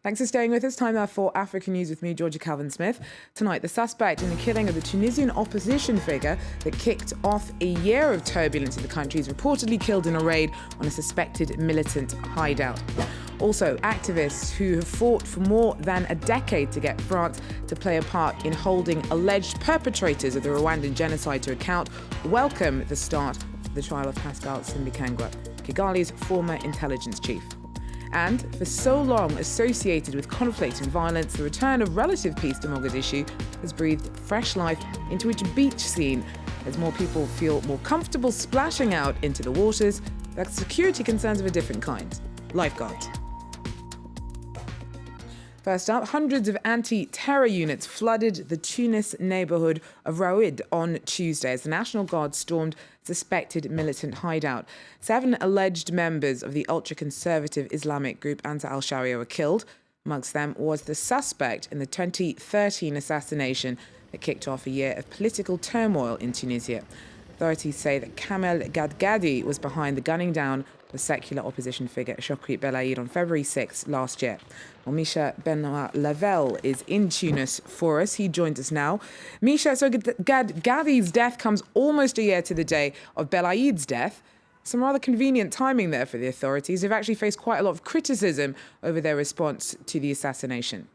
Thanks for staying with us. Time now for Africa News with me, Georgia Calvin-Smith. Tonight, the suspect in the killing of the Tunisian opposition figure that kicked off a year of turbulence in the country is reportedly killed in a raid on a suspected militant hideout. Also, activists who have fought for more than a decade to get France to play a part in holding alleged perpetrators of the Rwandan genocide to account welcome the start of the trial of Pascal Simbikangwa, Kigali's former intelligence chief. And for so long associated with conflict and violence, the return of relative peace to Mogadishu has breathed fresh life into its beach scene as more people feel more comfortable splashing out into the waters. That's security concerns of a different kind. Lifeguards. First up, hundreds of anti-terror units flooded the Tunis neighbourhood of Rawid on Tuesday as the National Guard stormed a suspected militant hideout. 7 alleged members of the ultra-conservative Islamic group Ansar al-Sharia were killed. Amongst them was the suspect in the 2013 assassination that kicked off a year of political turmoil in Tunisia. Authorities say that Kamel Gadgadi was behind the gunning down of the secular opposition figure Chokri Belaid on February 6 last year. Well, Misha Benoit Lavelle is in Tunis for us. He joins us now. Misha, so Gadgadi's death comes almost a year to the day of Belaid's death. Some rather convenient timing there for the authorities, who've actually faced quite a lot of criticism over their response to the assassination.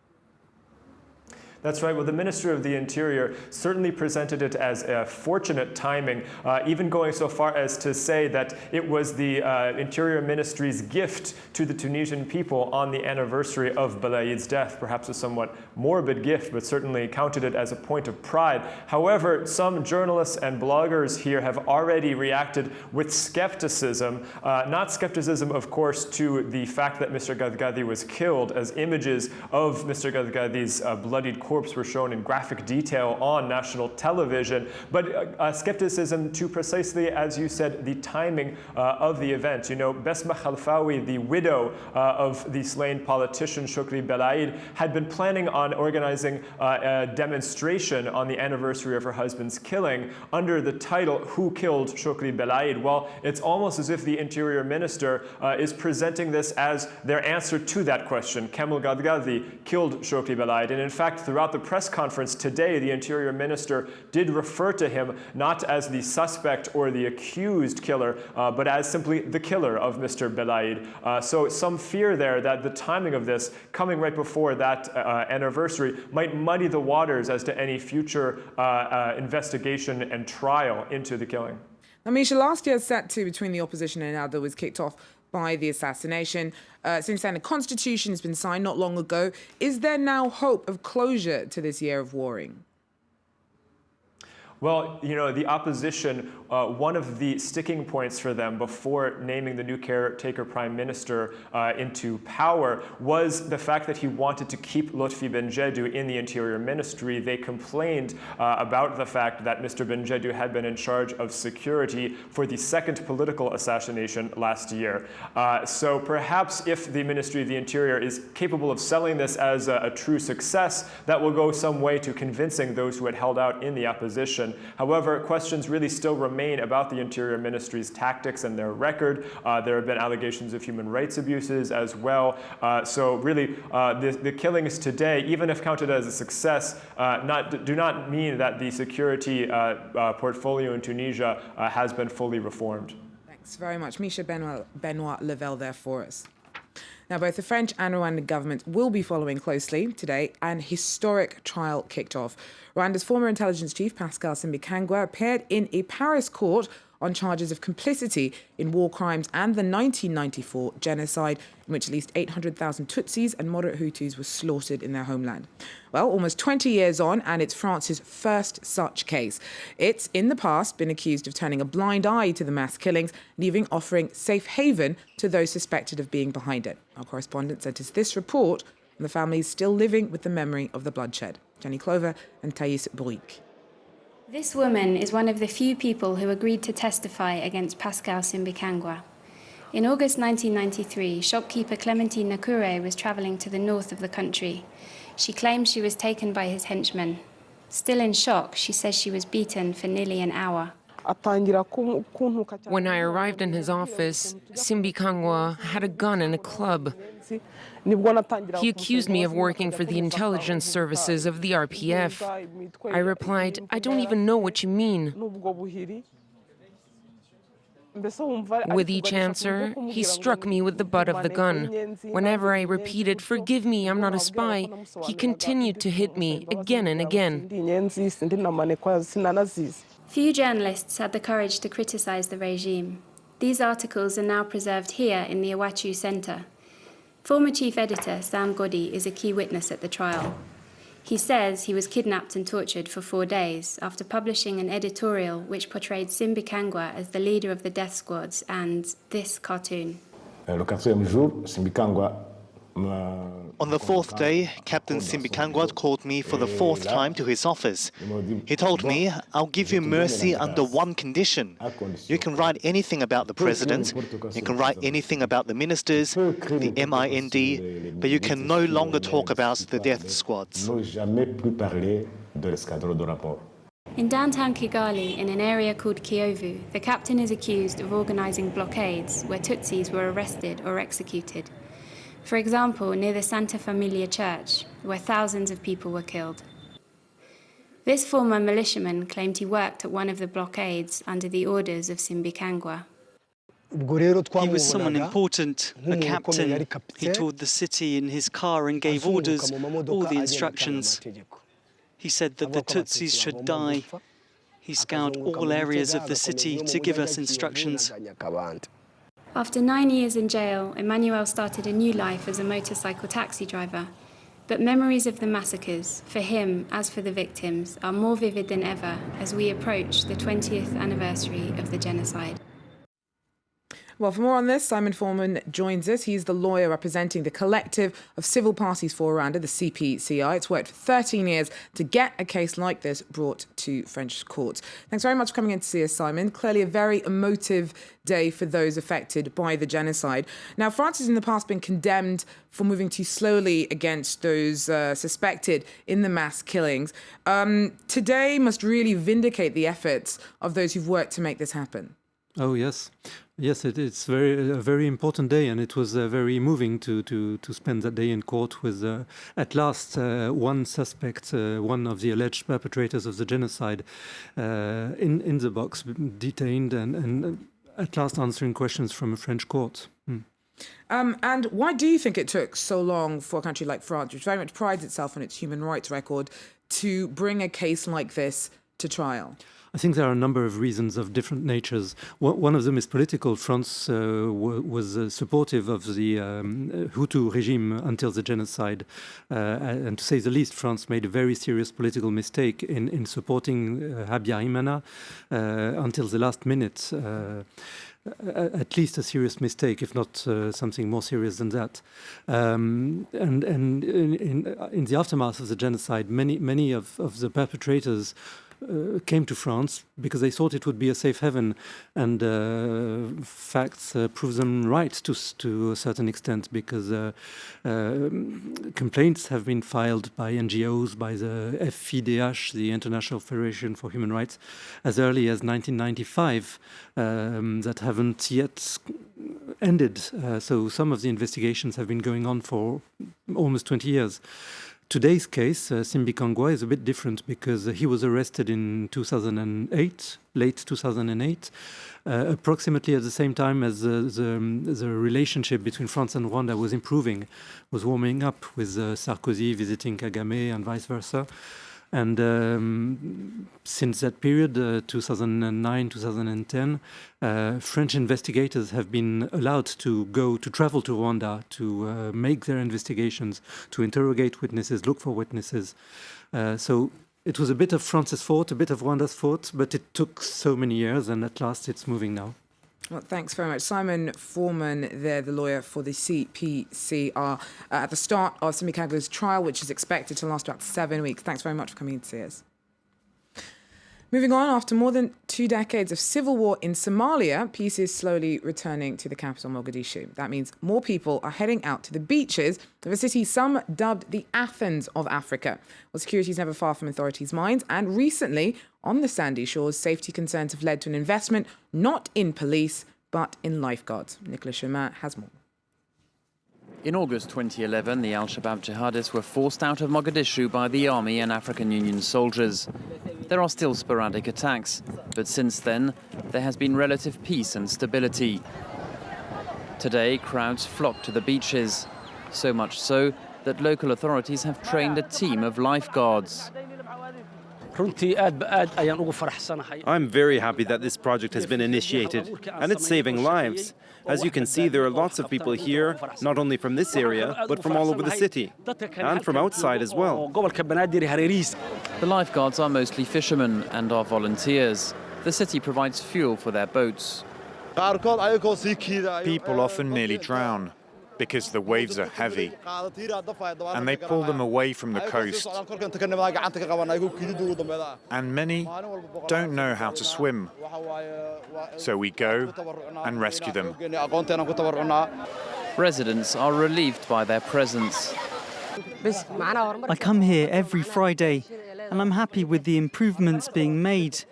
That's right. Well, the Minister of the Interior certainly presented it as a fortunate timing, even going so far as to say that it was the Interior Ministry's gift to the Tunisian people on the anniversary of Belaid's death, perhaps a somewhat morbid gift, but certainly counted it as a point of pride. However, some journalists and bloggers here have already reacted with skepticism, not skepticism, of course, to the fact that Mr. Gadgadi was killed, as images of Mr. Gadgadi's bloodied corpse were shown in graphic detail on national television, but skepticism to precisely, as you said, the timing of the event. You know, Besma Khalfawi, the widow of the slain politician Chokri Belaid, had been planning on organizing a demonstration on the anniversary of her husband's killing under the title, Who Killed Chokri Belaid? Well, it's almost as if the Interior Minister is presenting this as their answer to that question. Kamel Gadgadi killed Chokri Belaid, and in fact, throughout the press conference today, the Interior Minister did refer to him not as the suspect or the accused killer, but as simply the killer of Mr. Belaid. So some fear there that the timing of this, coming right before that anniversary, might muddy the waters as to any future investigation and trial into the killing. Now, Misha, last year's set to between the opposition and Ennahda was kicked off by the assassination. Since then, a constitution has been signed not long ago. Is there now hope of closure to this year of warring? Well, you know, the opposition, one of the sticking points for them before naming the new caretaker prime minister into power was the fact that he wanted to keep Lotfi Benjedou in the Interior Ministry. They complained about the fact that Mr. Benjedou had been in charge of security for the second political assassination last year. So perhaps if the Ministry of the Interior is capable of selling this as a true success, that will go some way to convincing those who had held out in the opposition. However, questions really still remain about the Interior Ministry's tactics and their record. There have been allegations of human rights abuses as well. So really, the killings today, even if counted as a success, do not mean that the security portfolio in Tunisia has been fully reformed. Thanks very much. Misha Benoit Lavelle there for us. Now, both the French and Rwandan governments will be following closely. Today, an historic trial kicked off. Rwanda's former intelligence chief, Pascal Simbikangwa, appeared in a Paris court on charges of complicity in war crimes and the 1994 genocide, in which at least 800,000 Tutsis and moderate Hutus were slaughtered in their homeland. Well, almost 20 years on, and it's France's first such case. It's, in the past, been accused of turning a blind eye to the mass killings and even offering safe haven to those suspected of being behind it. Our correspondent sent us this report on the families still living with the memory of the bloodshed. Jenny Clover and Thais Bourrique. This woman is one of the few people who agreed to testify against Pascal Simbikangwa. In August 1993, shopkeeper Clementine Nakure was travelling to the north of the country. She claims she was taken by his henchmen. Still in shock, she says she was beaten for nearly an hour. When I arrived in his office, Simbikangwa had a gun in a club. He accused me of working for the intelligence services of the RPF. I replied, "I don't even know what you mean." With each answer, he struck me with the butt of the gun. Whenever I repeated, "Forgive me, I'm not a spy," he continued to hit me again and again. Few journalists had the courage to criticize the regime. These articles are now preserved here in the Iwachu Center. Former chief editor Sam Godi is a key witness at the trial. He says he was kidnapped and tortured for 4 days after publishing an editorial which portrayed Simbikangwa as the leader of the death squads and this cartoon. On the fourth day, Captain Simbikangwa called me for the fourth time to his office. He told me, "I'll give you mercy under one condition. You can write anything about the president, you can write anything about the ministers, the MIND, but you can no longer talk about the death squads." In downtown Kigali, in an area called Kiyovu, the captain is accused of organizing blockades where Tutsis were arrested or executed. For example, near the Santa Familia Church, where thousands of people were killed. This former militiaman claimed he worked at one of the blockades under the orders of Simbikangwa. He was someone important, a captain. He toured the city in his car and gave orders, all the instructions. He said that the Tutsis should die. He scoured all areas of the city to give us instructions. After 9 years in jail, Emmanuel started a new life as a motorcycle taxi driver. But memories of the massacres, for him as for the victims, are more vivid than ever as we approach the 20th anniversary of the genocide. Well, for more on this, Simon Foreman joins us. He's the lawyer representing the collective of civil parties for Rwanda, the CPCI. It's worked for 13 years to get a case like this brought to French courts. Thanks very much for coming in to see us, Simon. Clearly a very emotive day for those affected by the genocide. Now, France has in the past been condemned for moving too slowly against those suspected in the mass killings. Today must really vindicate the efforts of those who've worked to make this happen. Oh, yes. Yes, it's a very important day, and it was very moving to spend that day in court with, at last, one suspect, one of the alleged perpetrators of the genocide, in the box, detained and at last answering questions from a French court. And why do you think it took so long for a country like France, which very much prides itself on its human rights record, to bring a case like this to trial? I think there are a number of reasons of different natures. One of them is political. France was supportive of the Hutu regime until the genocide. And to say the least, France made a very serious political mistake in supporting Habyarimana until the last minute. At least a serious mistake, if not something more serious than that. And in the aftermath of the genocide, many of the perpetrators came to France because they thought it would be a safe haven, and facts prove them right to a certain extent, because complaints have been filed by NGOs, by the FIDH, the International Federation for Human Rights, as early as 1995 that haven't yet ended. So some of the investigations have been going on for almost 20 years. Today's case, Simbikangwa, is a bit different because he was arrested in 2008, late 2008, approximately at the same time as the relationship between France and Rwanda was improving, was warming up, with Sarkozy visiting Kagame and vice versa. And since that period, 2009, 2010, French investigators have been allowed to travel to Rwanda to make their investigations, to interrogate witnesses, look for witnesses. So it was a bit of France's fault, a bit of Rwanda's fault, but it took so many years, and at last it's moving now. Well, thanks very much. Simon Foreman there, the lawyer for the CPCR, at the start of Simbikangwa's trial, which is expected to last about 7 weeks. Thanks very much for coming in to see us. Moving on, after more than 2 decades of civil war in Somalia, peace is slowly returning to the capital, Mogadishu. That means more people are heading out to the beaches of a city some dubbed the Athens of Africa. Well, security is never far from authorities' minds, and recently, on the sandy shores, safety concerns have led to an investment not in police, but in lifeguards. Nicolas Chaumin has more. In August 2011, the Al-Shabaab jihadists were forced out of Mogadishu by the army and African Union soldiers. There are still sporadic attacks, but since then, there has been relative peace and stability. Today, crowds flock to the beaches, so much so that local authorities have trained a team of lifeguards. I'm very happy that this project has been initiated, and it's saving lives. As you can see, there are lots of people here, not only from this area, but from all over the city, and from outside as well. The lifeguards are mostly fishermen and are volunteers. The city provides fuel for their boats. People often nearly drown because the waves are heavy, and they pull them away from the coast. And many don't know how to swim, so we go and rescue them. Residents are relieved by their presence. I come here every Friday, and I'm happy with the improvements being made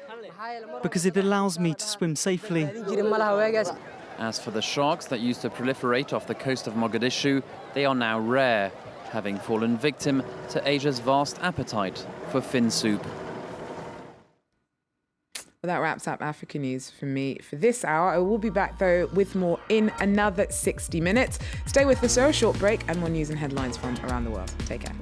because it allows me to swim safely. As for the sharks that used to proliferate off the coast of Mogadishu, they are now rare, having fallen victim to Asia's vast appetite for fin soup. Well, that wraps up Africa News for me for this hour. I will be back, though, with more in another 60 minutes. Stay with us, a short break, and more news and headlines from around the world. Take care.